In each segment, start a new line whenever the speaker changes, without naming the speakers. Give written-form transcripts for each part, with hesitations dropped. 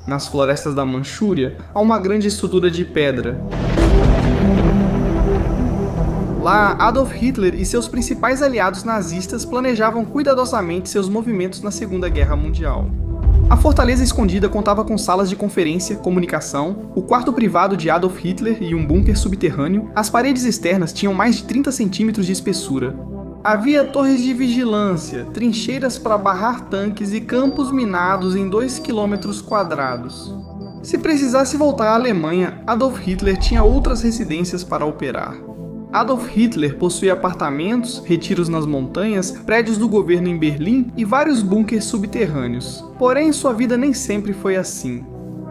nas florestas da Manchúria, a uma grande estrutura de pedra. Lá, Adolf Hitler e seus principais aliados nazistas planejavam cuidadosamente seus movimentos na Segunda Guerra Mundial. A fortaleza escondida contava com salas de conferência, comunicação, o quarto privado de Adolf Hitler e um bunker subterrâneo. As paredes externas tinham mais de 30 centímetros de espessura. Havia torres de vigilância, trincheiras para barrar tanques e campos minados em 2 quilômetros quadrados. Se precisasse voltar à Alemanha, Adolf Hitler tinha outras residências para operar. Adolf Hitler possuía apartamentos, retiros nas montanhas, prédios do governo em Berlim e vários bunkers subterrâneos. Porém, sua vida nem sempre foi assim.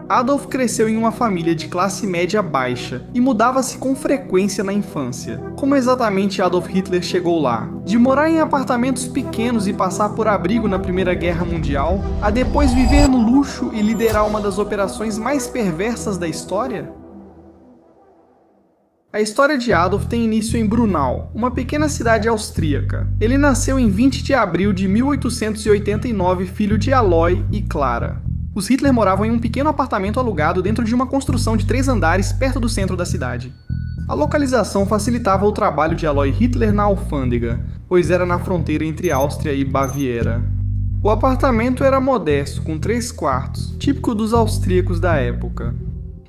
Adolf cresceu em uma família de classe média baixa e mudava-se com frequência na infância. Como exatamente Adolf Hitler chegou lá? De morar em apartamentos pequenos e passar por abrigo na Primeira Guerra Mundial, a depois viver no luxo e liderar uma das operações mais perversas da história? A história de Adolf tem início em Brunau, uma pequena cidade austríaca. Ele nasceu em 20 de abril de 1889, filho de Aloy e Clara. Os Hitler moravam em um pequeno apartamento alugado dentro de uma construção de 3 andares perto do centro da cidade. A localização facilitava o trabalho de Aloy Hitler na alfândega, pois era na fronteira entre Áustria e Baviera. O apartamento era modesto, com 3 quartos, típico dos austríacos da época.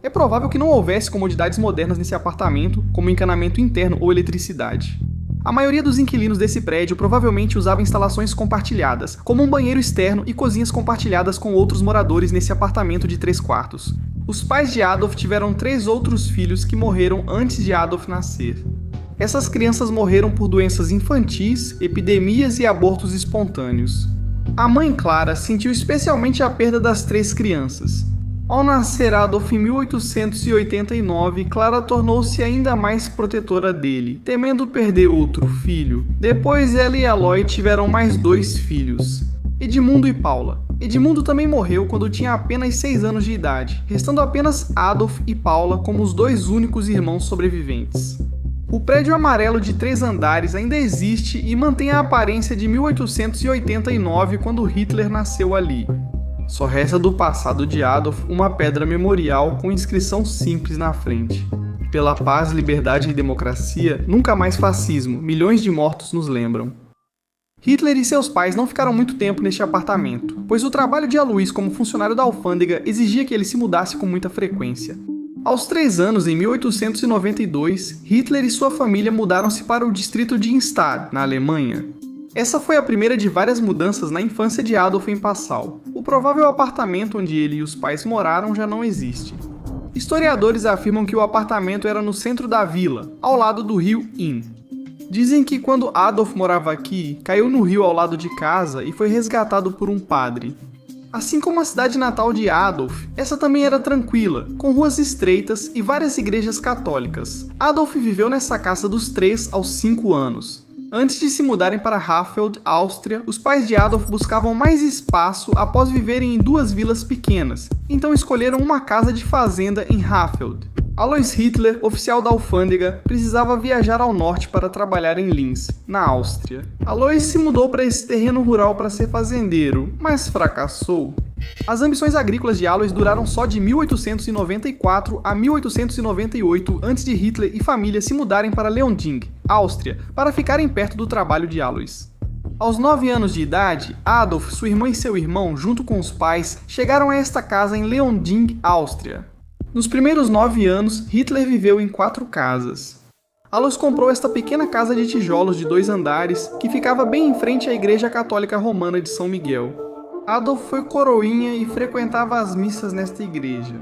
É provável que não houvesse comodidades modernas nesse apartamento, como encanamento interno ou eletricidade. A maioria dos inquilinos desse prédio provavelmente usava instalações compartilhadas, como um banheiro externo e cozinhas compartilhadas com outros moradores nesse apartamento de 3 quartos. Os pais de Adolf tiveram 3 outros filhos que morreram antes de Adolf nascer. Essas crianças morreram por doenças infantis, epidemias e abortos espontâneos. A mãe Clara sentiu especialmente a perda das 3 crianças. Ao nascer Adolf em 1889, Clara tornou-se ainda mais protetora dele, temendo perder outro filho. Depois ela e Aloy tiveram mais 2 filhos, Edmundo e Paula. Edmundo também morreu quando tinha apenas 6 anos de idade, restando apenas Adolf e Paula como os 2 únicos irmãos sobreviventes. O prédio amarelo de 3 andares ainda existe e mantém a aparência de 1889, quando Hitler nasceu ali. Só resta do passado de Adolf uma pedra memorial com inscrição simples na frente. Pela paz, liberdade e democracia, nunca mais fascismo, milhões de mortos nos lembram. Hitler e seus pais não ficaram muito tempo neste apartamento, pois o trabalho de Alois como funcionário da alfândega exigia que ele se mudasse com muita frequência. Aos 3 anos, em 1892, Hitler e sua família mudaram-se para o distrito de Innstadt, na Alemanha. Essa foi a primeira de várias mudanças na infância de Adolf em Passau. O provável apartamento onde ele e os pais moraram já não existe. Historiadores afirmam que o apartamento era no centro da vila, ao lado do rio Inn. Dizem que quando Adolf morava aqui, caiu no rio ao lado de casa e foi resgatado por um padre. Assim como a cidade natal de Adolf, essa também era tranquila, com ruas estreitas e várias igrejas católicas. Adolf viveu nessa casa dos 3 aos 5 anos. Antes de se mudarem para Hafeld, Áustria, os pais de Adolf buscavam mais espaço após viverem em 2 vilas pequenas, então escolheram uma casa de fazenda em Hafeld. Alois Hitler, oficial da alfândega, precisava viajar ao norte para trabalhar em Linz, na Áustria. Alois se mudou para esse terreno rural para ser fazendeiro, mas fracassou. As ambições agrícolas de Alois duraram só de 1894 a 1898 antes de Hitler e família se mudarem para Leonding, Áustria, para ficarem perto do trabalho de Alois. Aos 9 anos de idade, Adolf, sua irmã e seu irmão, junto com os pais, chegaram a esta casa em Leonding, Áustria. Nos primeiros 9 anos, Hitler viveu em 4 casas. Alois comprou esta pequena casa de tijolos de 2 andares, que ficava bem em frente à Igreja Católica Romana de São Miguel. Adolf foi coroinha e frequentava as missas nesta igreja.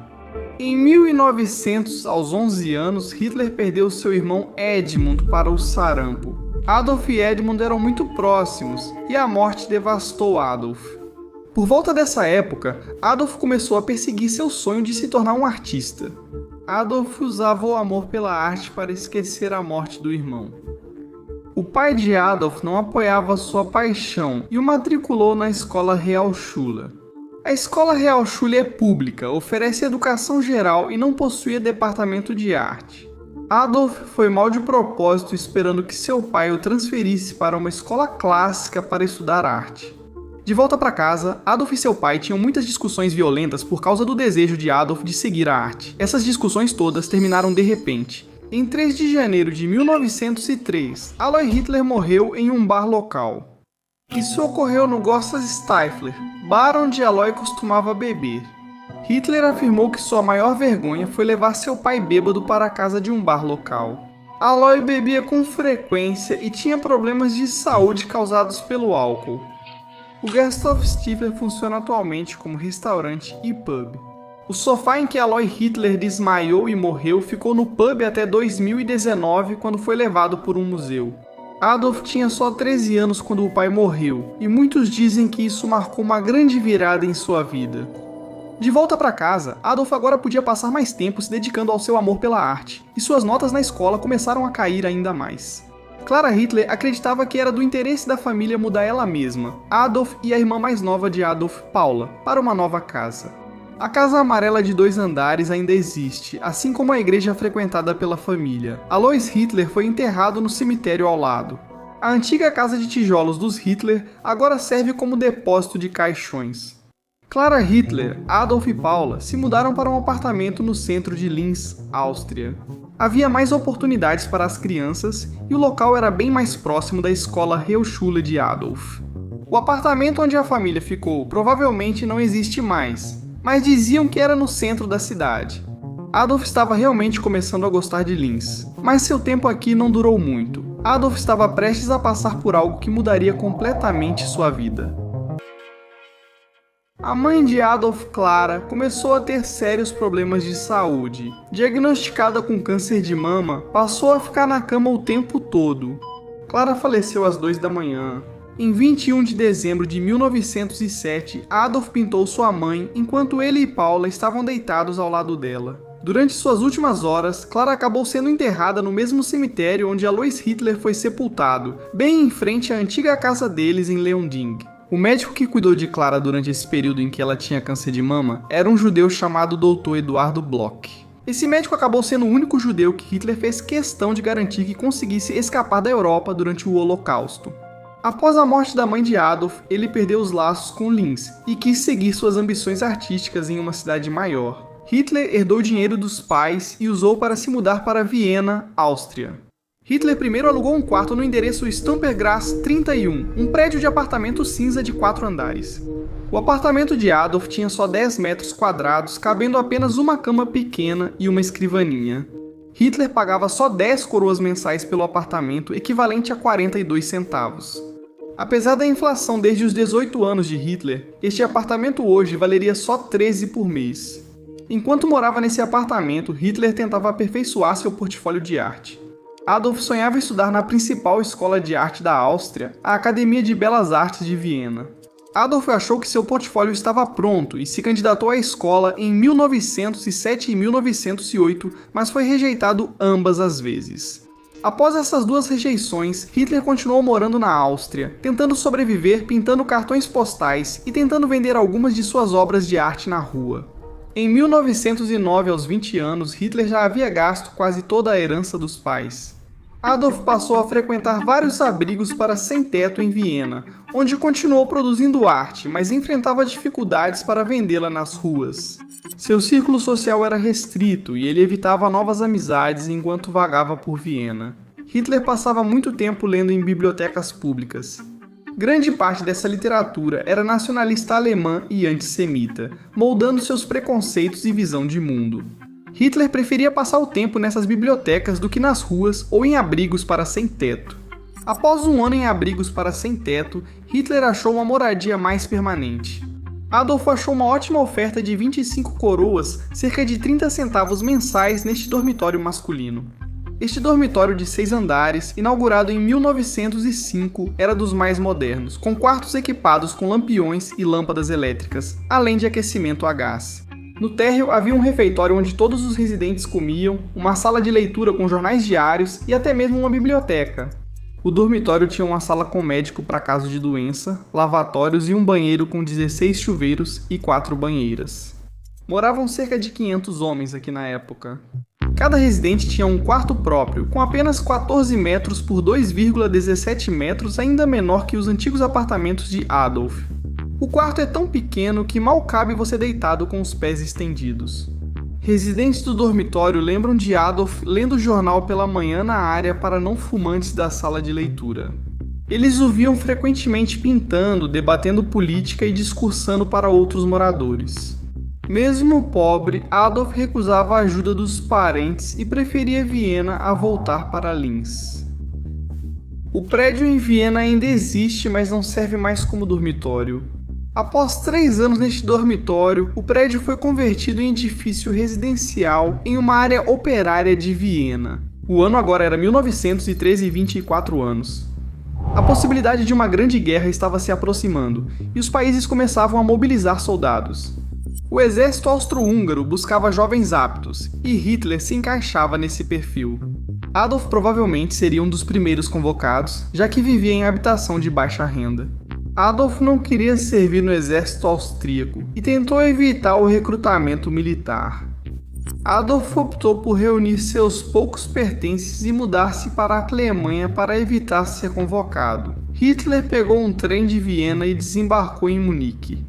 Em 1900, aos 11 anos, Hitler perdeu seu irmão Edmund para o sarampo. Adolf e Edmund eram muito próximos, e a morte devastou Adolf. Por volta dessa época, Adolf começou a perseguir seu sonho de se tornar um artista. Adolf usava o amor pela arte para esquecer a morte do irmão. O pai de Adolf não apoiava sua paixão e o matriculou na Escola Realschule. A Escola Realschule é pública, oferece educação geral e não possuía departamento de arte. Adolf foi mal de propósito esperando que seu pai o transferisse para uma escola clássica para estudar arte. De volta para casa, Adolf e seu pai tinham muitas discussões violentas por causa do desejo de Adolf de seguir a arte. Essas discussões todas terminaram de repente. Em 3 de janeiro de 1903, Alois Hitler morreu em um bar local. Isso ocorreu no Gostas Stifler, bar onde Alois costumava beber. Hitler afirmou que sua maior vergonha foi levar seu pai bêbado para a casa de um bar local. Alois bebia com frequência e tinha problemas de saúde causados pelo álcool. O Gasthof Stifler funciona atualmente como restaurante e pub. O sofá em que Alois Hitler desmaiou e morreu ficou no pub até 2019, quando foi levado por um museu. Adolf tinha só 13 anos quando o pai morreu, e muitos dizem que isso marcou uma grande virada em sua vida. De volta para casa, Adolf agora podia passar mais tempo se dedicando ao seu amor pela arte, e suas notas na escola começaram a cair ainda mais. Clara Hitler acreditava que era do interesse da família mudar ela mesma, Adolf e a irmã mais nova de Adolf, Paula, para uma nova casa. A casa amarela de 2 andares ainda existe, assim como a igreja frequentada pela família. Alois Hitler foi enterrado no cemitério ao lado. A antiga casa de tijolos dos Hitler agora serve como depósito de caixões. Clara Hitler, Adolf e Paula se mudaram para um apartamento no centro de Linz, Áustria. Havia mais oportunidades para as crianças e o local era bem mais próximo da escola Reelschule de Adolf. O apartamento onde a família ficou provavelmente não existe mais, mas diziam que era no centro da cidade. Adolf estava realmente começando a gostar de Linz, mas seu tempo aqui não durou muito. Adolf estava prestes a passar por algo que mudaria completamente sua vida. A mãe de Adolf, Clara, começou a ter sérios problemas de saúde. Diagnosticada com câncer de mama, passou a ficar na cama o tempo todo. Clara faleceu às 2 da manhã. Em 21 de dezembro de 1907, Adolf pintou sua mãe enquanto ele e Paula estavam deitados ao lado dela. Durante suas últimas horas, Clara acabou sendo enterrada no mesmo cemitério onde Alois Hitler foi sepultado, bem em frente à antiga casa deles em Leonding. O médico que cuidou de Clara durante esse período em que ela tinha câncer de mama era um judeu chamado Dr. Eduardo Bloch. Esse médico acabou sendo o único judeu que Hitler fez questão de garantir que conseguisse escapar da Europa durante o Holocausto. Após a morte da mãe de Adolf, ele perdeu os laços com Linz e quis seguir suas ambições artísticas em uma cidade maior. Hitler herdou o dinheiro dos pais e usou para se mudar para Viena, Áustria. Hitler primeiro alugou um quarto no endereço Stampergrass 31, um prédio de apartamento cinza de 4 andares. O apartamento de Adolf tinha só 10 metros quadrados, cabendo apenas uma cama pequena e uma escrivaninha. Hitler pagava só 10 coroas mensais pelo apartamento, equivalente a 42 centavos. Apesar da inflação desde os 18 anos de Hitler, este apartamento hoje valeria só 13 por mês. Enquanto morava nesse apartamento, Hitler tentava aperfeiçoar seu portfólio de arte. Adolf sonhava estudar na principal escola de arte da Áustria, a Academia de Belas Artes de Viena. Adolf achou que seu portfólio estava pronto e se candidatou à escola em 1907 e 1908, mas foi rejeitado ambas as vezes. Após essas 2 rejeições, Hitler continuou morando na Áustria, tentando sobreviver pintando cartões postais e tentando vender algumas de suas obras de arte na rua. Em 1909, aos 20 anos, Hitler já havia gasto quase toda a herança dos pais. Adolf passou a frequentar vários abrigos para sem-teto em Viena, onde continuou produzindo arte, mas enfrentava dificuldades para vendê-la nas ruas. Seu círculo social era restrito e ele evitava novas amizades enquanto vagava por Viena. Hitler passava muito tempo lendo em bibliotecas públicas. Grande parte dessa literatura era nacionalista alemã e antissemita, moldando seus preconceitos e visão de mundo. Hitler preferia passar o tempo nessas bibliotecas do que nas ruas ou em abrigos para sem-teto. Após um ano em abrigos para sem-teto, Hitler achou uma moradia mais permanente. Adolf achou uma ótima oferta de 25 coroas, cerca de 30 centavos mensais neste dormitório masculino. Este dormitório de 6 andares, inaugurado em 1905, era dos mais modernos, com quartos equipados com lampiões e lâmpadas elétricas, além de aquecimento a gás. No térreo havia um refeitório onde todos os residentes comiam, uma sala de leitura com jornais diários e até mesmo uma biblioteca. O dormitório tinha uma sala com médico para caso de doença, lavatórios e um banheiro com 16 chuveiros e 4 banheiras. Moravam cerca de 500 homens aqui na época. Cada residente tinha um quarto próprio, com apenas 14 metros por 2,17 metros, ainda menor que os antigos apartamentos de Adolf. O quarto é tão pequeno que mal cabe você deitado com os pés estendidos. Residentes do dormitório lembram de Adolf lendo o jornal pela manhã na área para não fumantes da sala de leitura. Eles o viam frequentemente pintando, debatendo política e discursando para outros moradores. Mesmo pobre, Adolf recusava a ajuda dos parentes e preferia Viena a voltar para Linz. O prédio em Viena ainda existe, mas não serve mais como dormitório. Após 3 anos neste dormitório, o prédio foi convertido em edifício residencial em uma área operária de Viena. O ano agora era 1913 e 24 anos. A possibilidade de uma grande guerra estava se aproximando, e os países começavam a mobilizar soldados. O exército austro-húngaro buscava jovens aptos, e Hitler se encaixava nesse perfil. Adolf provavelmente seria um dos primeiros convocados, já que vivia em habitação de baixa renda. Adolf não queria servir no exército austríaco e tentou evitar o recrutamento militar. Adolf optou por reunir seus poucos pertences e mudar-se para a Alemanha para evitar ser convocado. Hitler pegou um trem de Viena e desembarcou em Munique.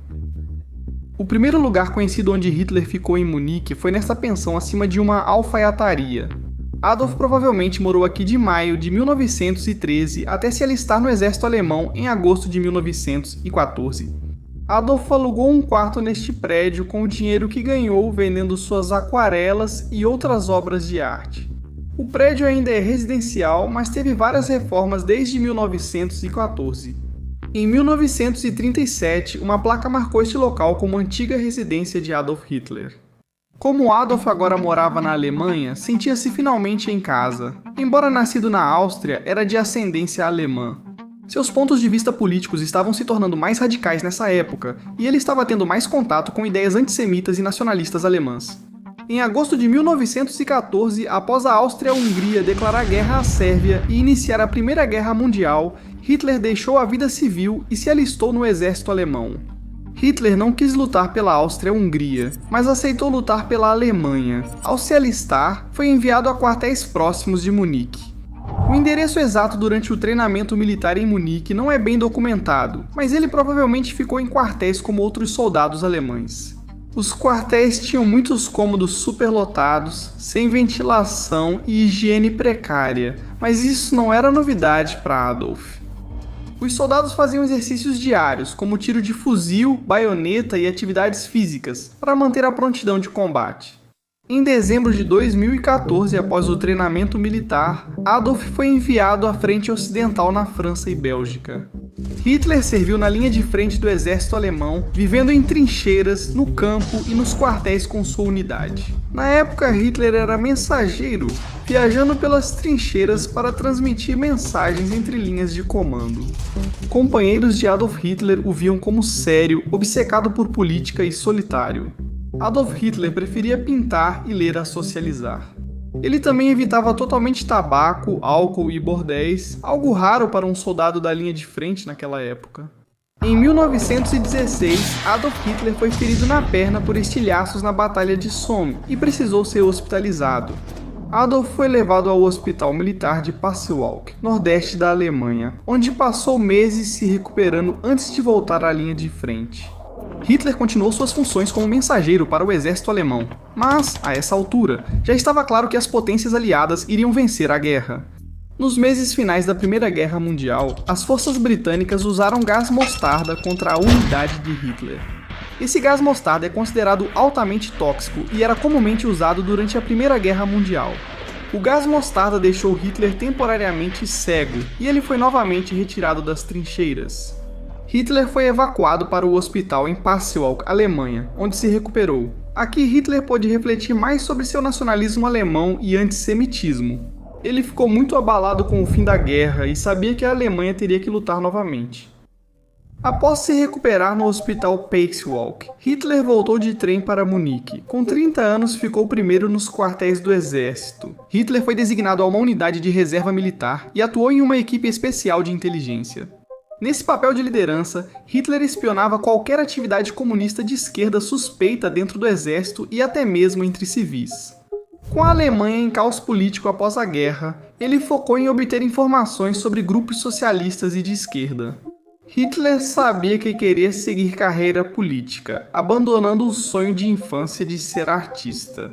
O primeiro lugar conhecido onde Hitler ficou em Munique foi nesta pensão acima de uma alfaiataria. Adolf provavelmente morou aqui de maio de 1913 até se alistar no exército alemão em agosto de 1914. Adolf alugou um quarto neste prédio com o dinheiro que ganhou vendendo suas aquarelas e outras obras de arte. O prédio ainda é residencial, mas teve várias reformas desde 1914. Em 1937, uma placa marcou este local como antiga residência de Adolf Hitler. Como Adolf agora morava na Alemanha, sentia-se finalmente em casa. Embora nascido na Áustria, era de ascendência alemã. Seus pontos de vista políticos estavam se tornando mais radicais nessa época, e ele estava tendo mais contato com ideias antissemitas e nacionalistas alemãs. Em agosto de 1914, após a Áustria-Hungria declarar guerra à Sérvia e iniciar a Primeira Guerra Mundial, Hitler deixou a vida civil e se alistou no exército alemão. Hitler não quis lutar pela Áustria-Hungria, mas aceitou lutar pela Alemanha. Ao se alistar, foi enviado a quartéis próximos de Munique. O endereço exato durante o treinamento militar em Munique não é bem documentado, mas ele provavelmente ficou em quartéis como outros soldados alemães. Os quartéis tinham muitos cômodos superlotados, sem ventilação e higiene precária, mas isso não era novidade para Adolf. Os soldados faziam exercícios diários, como tiro de fuzil, baioneta e atividades físicas, para manter a prontidão de combate. Em dezembro de 2014, após o treinamento militar, Adolf foi enviado à frente ocidental na França e Bélgica. Hitler serviu na linha de frente do exército alemão, vivendo em trincheiras, no campo e nos quartéis com sua unidade. Na época, Hitler era mensageiro, viajando pelas trincheiras para transmitir mensagens entre linhas de comando. Companheiros de Adolf Hitler o viam como sério, obcecado por política e solitário. Adolf Hitler preferia pintar e ler a socializar. Ele também evitava totalmente tabaco, álcool e bordéis, algo raro para um soldado da linha de frente naquela época. Em 1916, Adolf Hitler foi ferido na perna por estilhaços na Batalha de Somme e precisou ser hospitalizado. Adolf foi levado ao Hospital Militar de Pasewalk, nordeste da Alemanha, onde passou meses se recuperando antes de voltar à linha de frente. Hitler continuou suas funções como mensageiro para o exército alemão, mas, a essa altura, já estava claro que as potências aliadas iriam vencer a guerra. Nos meses finais da Primeira Guerra Mundial, as forças britânicas usaram gás mostarda contra a unidade de Hitler. Esse gás mostarda é considerado altamente tóxico e era comumente usado durante a Primeira Guerra Mundial. O gás mostarda deixou Hitler temporariamente cego e ele foi novamente retirado das trincheiras. Hitler foi evacuado para o hospital em Pasewalk, Alemanha, onde se recuperou. Aqui Hitler pôde refletir mais sobre seu nacionalismo alemão e antissemitismo. Ele ficou muito abalado com o fim da guerra e sabia que a Alemanha teria que lutar novamente. Após se recuperar no hospital Pasewalk, Hitler voltou de trem para Munique. Com 30 anos, ficou primeiro nos quartéis do exército. Hitler foi designado a uma unidade de reserva militar e atuou em uma equipe especial de inteligência. Nesse papel de liderança, Hitler espionava qualquer atividade comunista de esquerda suspeita dentro do exército e até mesmo entre civis. Com a Alemanha em caos político após a guerra, ele focou em obter informações sobre grupos socialistas e de esquerda. Hitler sabia que queria seguir carreira política, abandonando o sonho de infância de ser artista.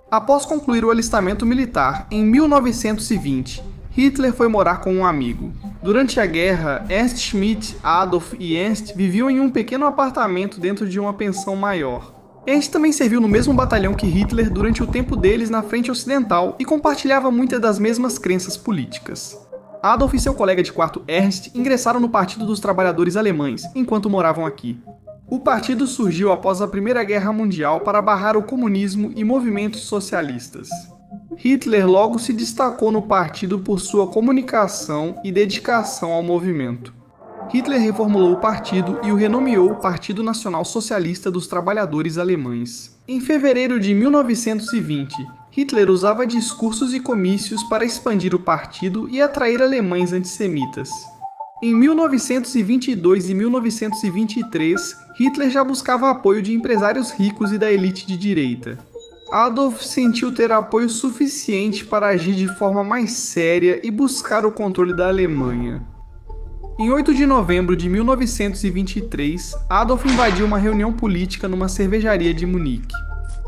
Após concluir o alistamento militar, em 1920, Hitler foi morar com um amigo. Durante a guerra, Ernst Schmidt, Adolf e Ernst viviam em um pequeno apartamento dentro de uma pensão maior. Ernst também serviu no mesmo batalhão que Hitler durante o tempo deles na frente ocidental e compartilhava muitas das mesmas crenças políticas. Adolf e seu colega de quarto Ernst ingressaram no Partido dos Trabalhadores Alemães enquanto moravam aqui. O partido surgiu após a Primeira Guerra Mundial para barrar o comunismo e movimentos socialistas. Hitler logo se destacou no partido por sua comunicação e dedicação ao movimento. Hitler reformulou o partido e o renomeou Partido Nacional Socialista dos Trabalhadores Alemães. Em fevereiro de 1920, Hitler usava discursos e comícios para expandir o partido e atrair alemães antissemitas. Em 1922 e 1923, Hitler já buscava apoio de empresários ricos e da elite de direita. Adolf sentiu ter apoio suficiente para agir de forma mais séria e buscar o controle da Alemanha. Em 8 de novembro de 1923, Adolf invadiu uma reunião política numa cervejaria de Munique.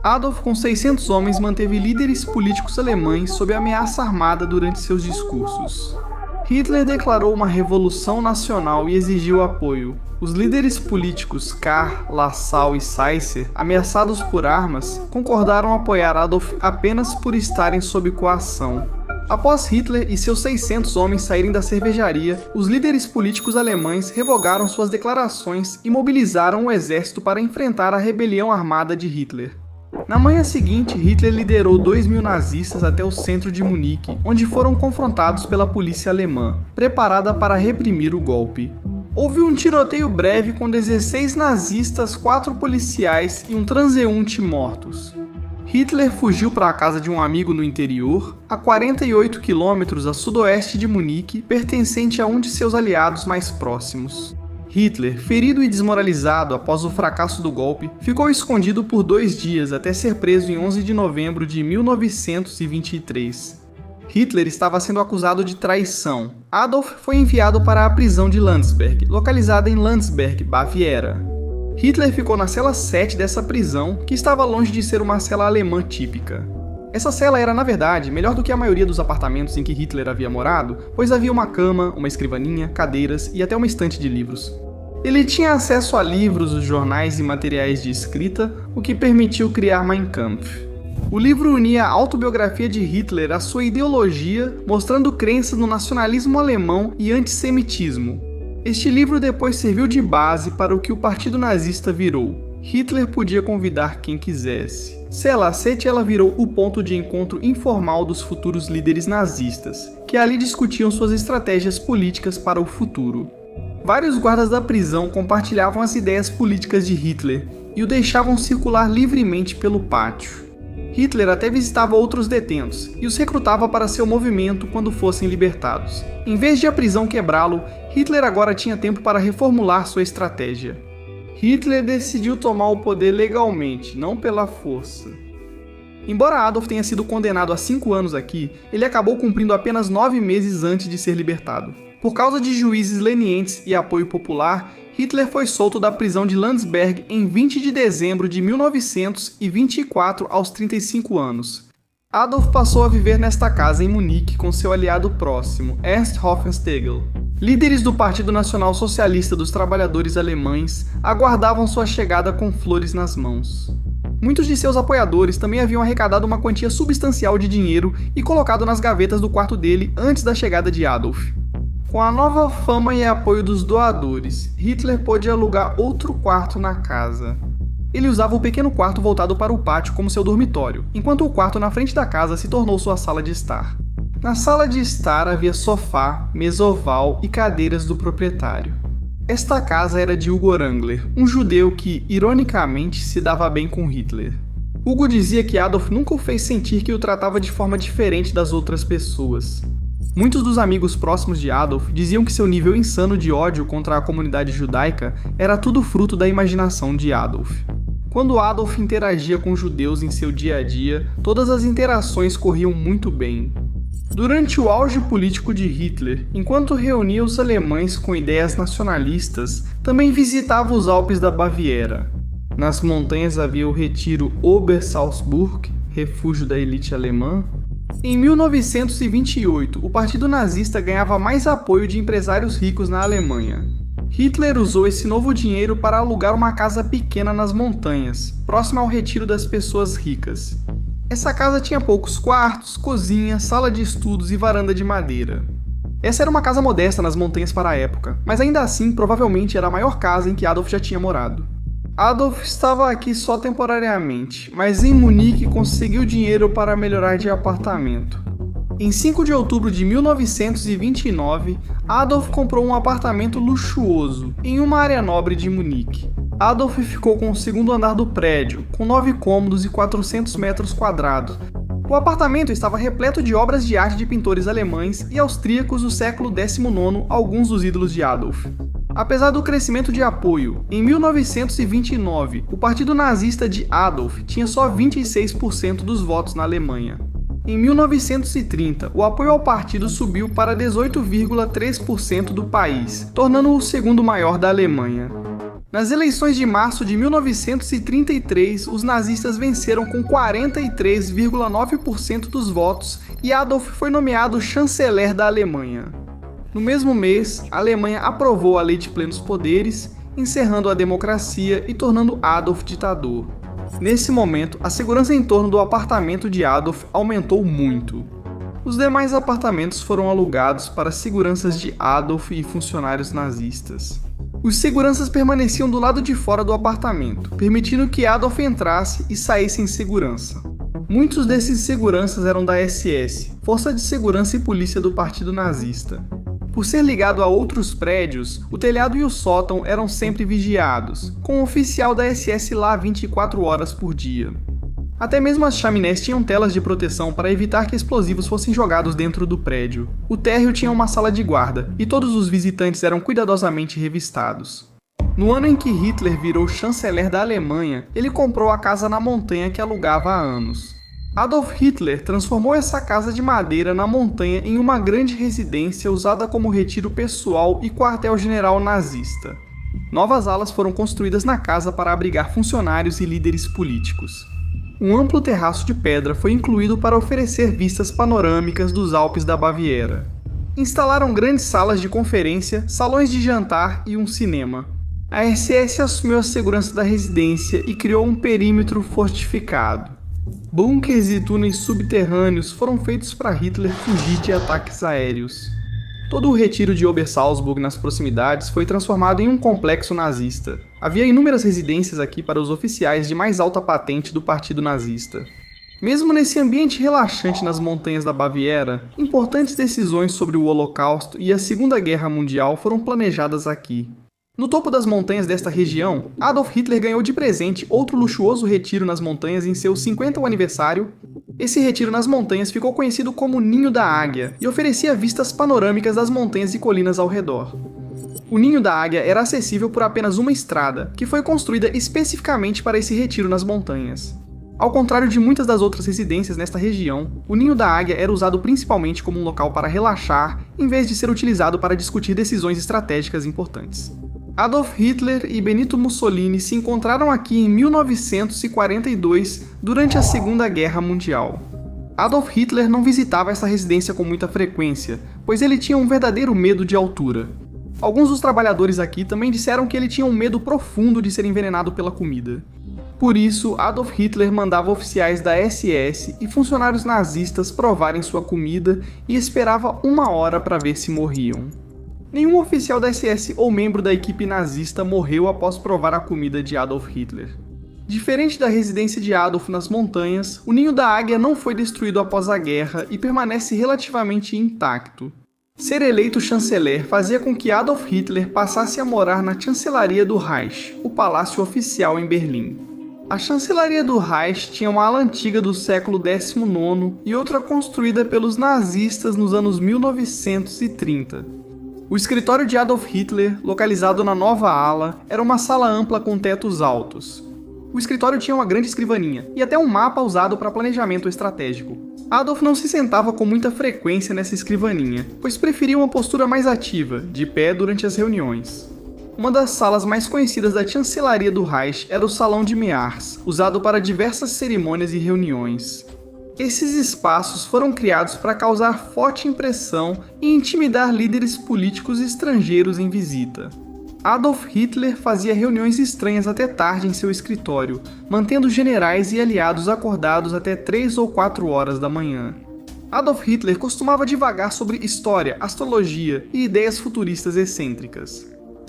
Adolf, com 600 homens, manteve líderes políticos alemães sob ameaça armada durante seus discursos. Hitler declarou uma revolução nacional e exigiu apoio. Os líderes políticos Kahr, Lassau e Seisser, ameaçados por armas, concordaram apoiar Adolf apenas por estarem sob coação. Após Hitler e seus 600 homens saírem da cervejaria, os líderes políticos alemães revogaram suas declarações e mobilizaram o exército para enfrentar a rebelião armada de Hitler. Na manhã seguinte, Hitler liderou 2.000 nazistas até o centro de Munique, onde foram confrontados pela polícia alemã, preparada para reprimir o golpe. Houve um tiroteio breve com 16 nazistas, 4 policiais e um transeunte mortos. Hitler fugiu para a casa de um amigo no interior, a 48 quilômetros a sudoeste de Munique, pertencente a um de seus aliados mais próximos. Hitler, ferido e desmoralizado após o fracasso do golpe, ficou escondido por 2 dias até ser preso em 11 de novembro de 1923. Hitler estava sendo acusado de traição. Adolf foi enviado para a prisão de Landsberg, localizada em Landsberg, Baviera. Hitler ficou na cela 7 dessa prisão, que estava longe de ser uma cela alemã típica. Essa cela era, na verdade, melhor do que a maioria dos apartamentos em que Hitler havia morado, pois havia uma cama, uma escrivaninha, cadeiras e até uma estante de livros. Ele tinha acesso a livros, jornais e materiais de escrita, o que permitiu criar Mein Kampf. O livro unia a autobiografia de Hitler à sua ideologia, mostrando crenças no nacionalismo alemão e antissemitismo. Este livro depois serviu de base para o que o partido nazista virou. Hitler podia convidar quem quisesse. Cela 7 ela virou o ponto de encontro informal dos futuros líderes nazistas, que ali discutiam suas estratégias políticas para o futuro. Vários guardas da prisão compartilhavam as ideias políticas de Hitler e o deixavam circular livremente pelo pátio. Hitler até visitava outros detentos e os recrutava para seu movimento quando fossem libertados. Em vez de a prisão quebrá-lo, Hitler agora tinha tempo para reformular sua estratégia. Hitler decidiu tomar o poder legalmente, não pela força. Embora Adolf tenha sido condenado a 5 anos aqui, ele acabou cumprindo apenas 9 meses antes de ser libertado. Por causa de juízes lenientes e apoio popular, Hitler foi solto da prisão de Landsberg em 20 de dezembro de 1924 aos 35 anos. Adolf passou a viver nesta casa em Munique com seu aliado próximo, Ernst Hofstadter. Líderes do Partido Nacional Socialista dos Trabalhadores Alemães aguardavam sua chegada com flores nas mãos. Muitos de seus apoiadores também haviam arrecadado uma quantia substancial de dinheiro e colocado nas gavetas do quarto dele antes da chegada de Adolf. Com a nova fama e apoio dos doadores, Hitler pôde alugar outro quarto na casa. Ele usava o pequeno quarto voltado para o pátio como seu dormitório, enquanto o quarto na frente da casa se tornou sua sala de estar. Na sala de estar havia sofá, mesa oval e cadeiras do proprietário. Esta casa era de Hugo Wrangler, um judeu que, ironicamente, se dava bem com Hitler. Hugo dizia que Adolf nunca o fez sentir que o tratava de forma diferente das outras pessoas. Muitos dos amigos próximos de Adolf diziam que seu nível insano de ódio contra a comunidade judaica era tudo fruto da imaginação de Adolf. Quando Adolf interagia com judeus em seu dia a dia, todas as interações corriam muito bem. Durante o auge político de Hitler, enquanto reunia os alemães com ideias nacionalistas, também visitava os Alpes da Baviera. Nas montanhas havia o retiro Obersalzburg, refúgio da elite alemã. Em 1928, o partido nazista ganhava mais apoio de empresários ricos na Alemanha. Hitler usou esse novo dinheiro para alugar uma casa pequena nas montanhas, próxima ao retiro das pessoas ricas. Essa casa tinha poucos quartos, cozinha, sala de estudos e varanda de madeira. Essa era uma casa modesta nas montanhas para a época, mas ainda assim provavelmente era a maior casa em que Adolf já tinha morado. Adolf estava aqui só temporariamente, mas em Munique conseguiu dinheiro para melhorar de apartamento. Em 5 de outubro de 1929, Adolf comprou um apartamento luxuoso em uma área nobre de Munique. Adolf ficou com o segundo andar do prédio, com 9 cômodos e 400 metros quadrados. O apartamento estava repleto de obras de arte de pintores alemães e austríacos do século XIX, alguns dos ídolos de Adolf. Apesar do crescimento de apoio, em 1929, o partido nazista de Adolf tinha só 26% dos votos na Alemanha. Em 1930, o apoio ao partido subiu para 18,3% do país, tornando-o o segundo maior da Alemanha. Nas eleições de março de 1933, os nazistas venceram com 43,9% dos votos e Adolf foi nomeado chanceler da Alemanha. No mesmo mês, a Alemanha aprovou a Lei de Plenos Poderes, encerrando a democracia e tornando Adolf ditador. Nesse momento, a segurança em torno do apartamento de Adolf aumentou muito. Os demais apartamentos foram alugados para seguranças de Adolf e funcionários nazistas. Os seguranças permaneciam do lado de fora do apartamento, permitindo que Adolf entrasse e saísse em segurança. Muitos desses seguranças eram da SS, Força de Segurança e Polícia do Partido Nazista. Por ser ligado a outros prédios, o telhado e o sótão eram sempre vigiados, com um oficial da SS lá 24 horas por dia. Até mesmo as chaminés tinham telas de proteção para evitar que explosivos fossem jogados dentro do prédio. O térreo tinha uma sala de guarda, e todos os visitantes eram cuidadosamente revistados. No ano em que Hitler virou chanceler da Alemanha, ele comprou a casa na montanha que alugava há anos. Adolf Hitler transformou essa casa de madeira na montanha em uma grande residência usada como retiro pessoal e quartel-general nazista. Novas alas foram construídas na casa para abrigar funcionários e líderes políticos. Um amplo terraço de pedra foi incluído para oferecer vistas panorâmicas dos Alpes da Baviera. Instalaram grandes salas de conferência, salões de jantar e um cinema. A SS assumiu a segurança da residência e criou um perímetro fortificado. Bunkers e túneis subterrâneos foram feitos para Hitler fugir de ataques aéreos. Todo o retiro de Obersalzburg nas proximidades foi transformado em um complexo nazista. Havia inúmeras residências aqui para os oficiais de mais alta patente do partido nazista. Mesmo nesse ambiente relaxante nas montanhas da Baviera, importantes decisões sobre o Holocausto e a Segunda Guerra Mundial foram planejadas aqui. No topo das montanhas desta região, Adolf Hitler ganhou de presente outro luxuoso retiro nas montanhas em seu 50º aniversário. Esse retiro nas montanhas ficou conhecido como Ninho da Águia e oferecia vistas panorâmicas das montanhas e colinas ao redor. O Ninho da Águia era acessível por apenas uma estrada, que foi construída especificamente para esse retiro nas montanhas. Ao contrário de muitas das outras residências nesta região, o Ninho da Águia era usado principalmente como um local para relaxar, em vez de ser utilizado para discutir decisões estratégicas importantes. Adolf Hitler e Benito Mussolini se encontraram aqui em 1942 durante a Segunda Guerra Mundial. Adolf Hitler não visitava essa residência com muita frequência, pois ele tinha um verdadeiro medo de altura. Alguns dos trabalhadores aqui também disseram que ele tinha um medo profundo de ser envenenado pela comida. Por isso, Adolf Hitler mandava oficiais da SS e funcionários nazistas provarem sua comida e esperava 1 hora para ver se morriam. Nenhum oficial da SS ou membro da equipe nazista morreu após provar a comida de Adolf Hitler. Diferente da residência de Adolf nas montanhas, o Ninho da Águia não foi destruído após a guerra e permanece relativamente intacto. Ser eleito chanceler fazia com que Adolf Hitler passasse a morar na Chancelaria do Reich, o palácio oficial em Berlim. A Chancelaria do Reich tinha uma ala antiga do século XIX e outra construída pelos nazistas nos anos 1930. O escritório de Adolf Hitler, localizado na nova ala, era uma sala ampla com tetos altos. O escritório tinha uma grande escrivaninha e até um mapa usado para planejamento estratégico. Adolf não se sentava com muita frequência nessa escrivaninha, pois preferia uma postura mais ativa, de pé durante as reuniões. Uma das salas mais conhecidas da chancelaria do Reich era o Salão de Mears, usado para diversas cerimônias e reuniões. Esses espaços foram criados para causar forte impressão e intimidar líderes políticos estrangeiros em visita. Adolf Hitler fazia reuniões estranhas até tarde em seu escritório, mantendo generais e aliados acordados até 3 ou 4 horas da manhã. Adolf Hitler costumava divagar sobre história, astrologia e ideias futuristas excêntricas.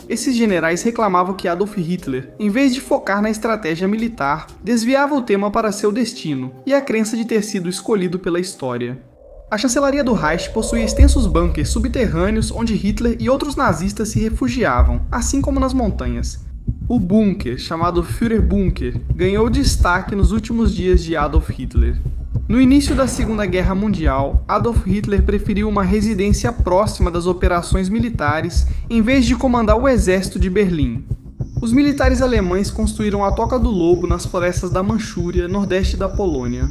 Esses generais reclamavam que Adolf Hitler, em vez de focar na estratégia militar, desviava o tema para seu destino e a crença de ter sido escolhido pela história. A chancelaria do Reich possuía extensos bunkers subterrâneos onde Hitler e outros nazistas se refugiavam, assim como nas montanhas. O bunker, chamado Führerbunker, ganhou destaque nos últimos dias de Adolf Hitler. No início da Segunda Guerra Mundial, Adolf Hitler preferiu uma residência próxima das operações militares em vez de comandar o exército de Berlim. Os militares alemães construíram a Toca do Lobo nas florestas da Manchúria, nordeste da Polônia.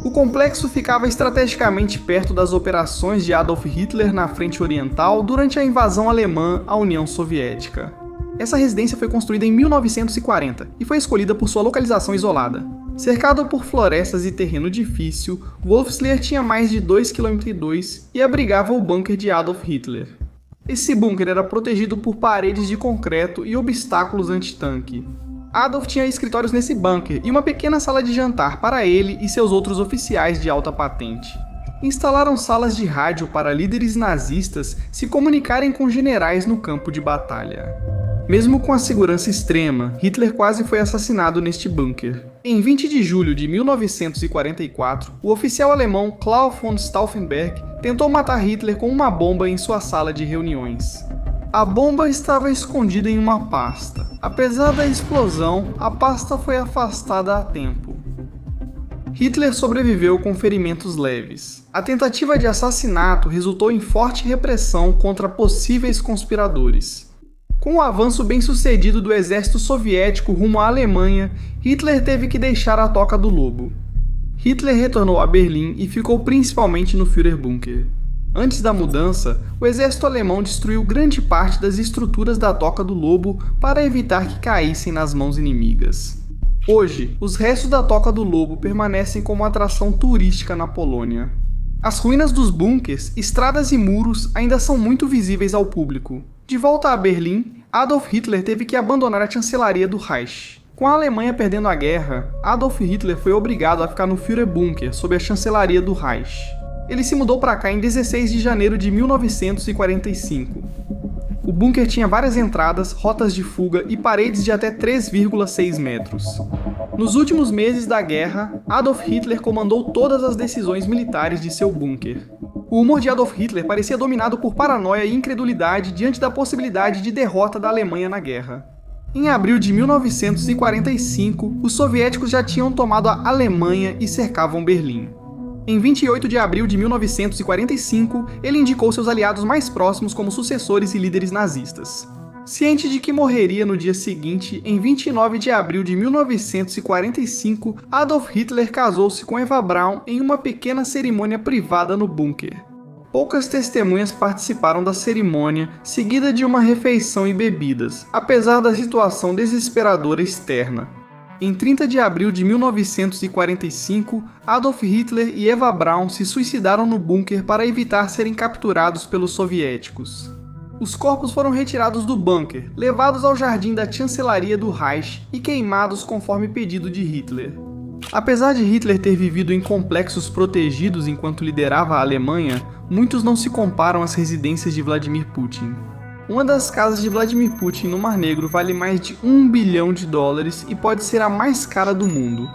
O complexo ficava estrategicamente perto das operações de Adolf Hitler na frente oriental durante a invasão alemã à União Soviética. Essa residência foi construída em 1940 e foi escolhida por sua localização isolada. Cercado por florestas e terreno difícil, Wolfsleer tinha mais de 2,2 km e abrigava o bunker de Adolf Hitler. Esse bunker era protegido por paredes de concreto e obstáculos antitanque. Adolf tinha escritórios nesse bunker e uma pequena sala de jantar para ele e seus outros oficiais de alta patente. Instalaram salas de rádio para líderes nazistas se comunicarem com generais no campo de batalha. Mesmo com a segurança extrema, Hitler quase foi assassinado neste bunker. Em 20 de julho de 1944, o oficial alemão Klaus von Stauffenberg tentou matar Hitler com uma bomba em sua sala de reuniões. A bomba estava escondida em uma pasta. Apesar da explosão, a pasta foi afastada a tempo. Hitler sobreviveu com ferimentos leves. A tentativa de assassinato resultou em forte repressão contra possíveis conspiradores. Com o avanço bem-sucedido do exército soviético rumo à Alemanha, Hitler teve que deixar a Toca do Lobo. Hitler retornou a Berlim e ficou principalmente no Führerbunker. Antes da mudança, o exército alemão destruiu grande parte das estruturas da Toca do Lobo para evitar que caíssem nas mãos inimigas. Hoje, os restos da Toca do Lobo permanecem como atração turística na Polônia. As ruínas dos bunkers, estradas e muros ainda são muito visíveis ao público. De volta a Berlim, Adolf Hitler teve que abandonar a chancelaria do Reich. Com a Alemanha perdendo a guerra, Adolf Hitler foi obrigado a ficar no Führerbunker sob a chancelaria do Reich. Ele se mudou para cá em 16 de janeiro de 1945. O bunker tinha várias entradas, rotas de fuga e paredes de até 3,6 metros. Nos últimos meses da guerra, Adolf Hitler comandou todas as decisões militares de seu bunker. O humor de Adolf Hitler parecia dominado por paranoia e incredulidade diante da possibilidade de derrota da Alemanha na guerra. Em abril de 1945, os soviéticos já tinham tomado a Alemanha e cercavam Berlim. Em 28 de abril de 1945, ele indicou seus aliados mais próximos como sucessores e líderes nazistas. Ciente de que morreria no dia seguinte, em 29 de abril de 1945, Adolf Hitler casou-se com Eva Braun em uma pequena cerimônia privada no bunker. Poucas testemunhas participaram da cerimônia, seguida de uma refeição e bebidas, apesar da situação desesperadora externa. Em 30 de abril de 1945, Adolf Hitler e Eva Braun se suicidaram no bunker para evitar serem capturados pelos soviéticos. Os corpos foram retirados do bunker, levados ao jardim da chancelaria do Reich e queimados conforme pedido de Hitler. Apesar de Hitler ter vivido em complexos protegidos enquanto liderava a Alemanha, muitos não se comparam às residências de Vladimir Putin. Uma das casas de Vladimir Putin no Mar Negro vale mais de $1 bilhão e pode ser a mais cara do mundo.